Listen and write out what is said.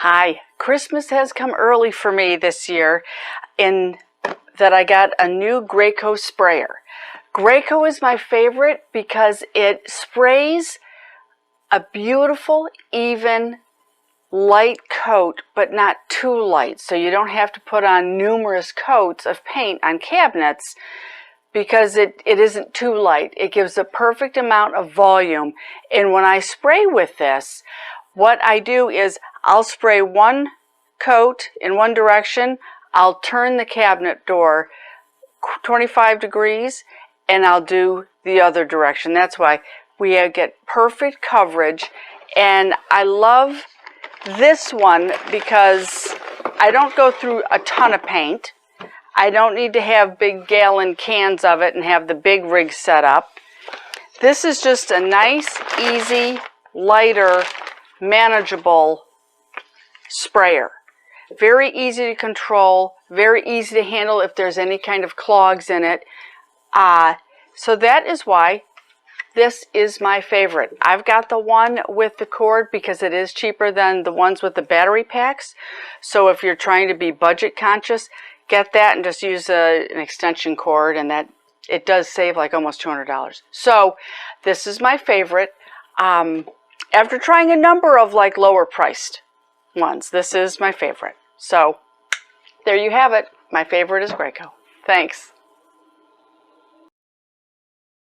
Hi, Christmas has come early for me this year in that I got a new Graco sprayer. Graco is my favorite because it sprays a beautiful, even, light coat, but not too light. So you don't have to put on numerous coats of paint on cabinets because it isn't too light. It gives a perfect amount of volume. And when I spray with this, what I do is I'll spray one coat in one direction, I'll turn the cabinet door 25 degrees, and I'll do the other direction. That's why we get perfect coverage. And I love this one because I don't go through a ton of paint. I don't need to have big gallon cans of it and have the big rig set up. This is just a nice, easy, lighter, manageable sprayer. Very easy to control, very easy to handle if there's any kind of clogs in it. So that is why this is my favorite. I've got the one with the cord because it is cheaper than the ones with the battery packs. So if you're trying to be budget conscious, get that and just use an extension cord, and that it does save like almost $200. So this is my favorite. After trying a number of like lower priced ones, this is my favorite. So there you have it. My favorite is Graco. Thanks.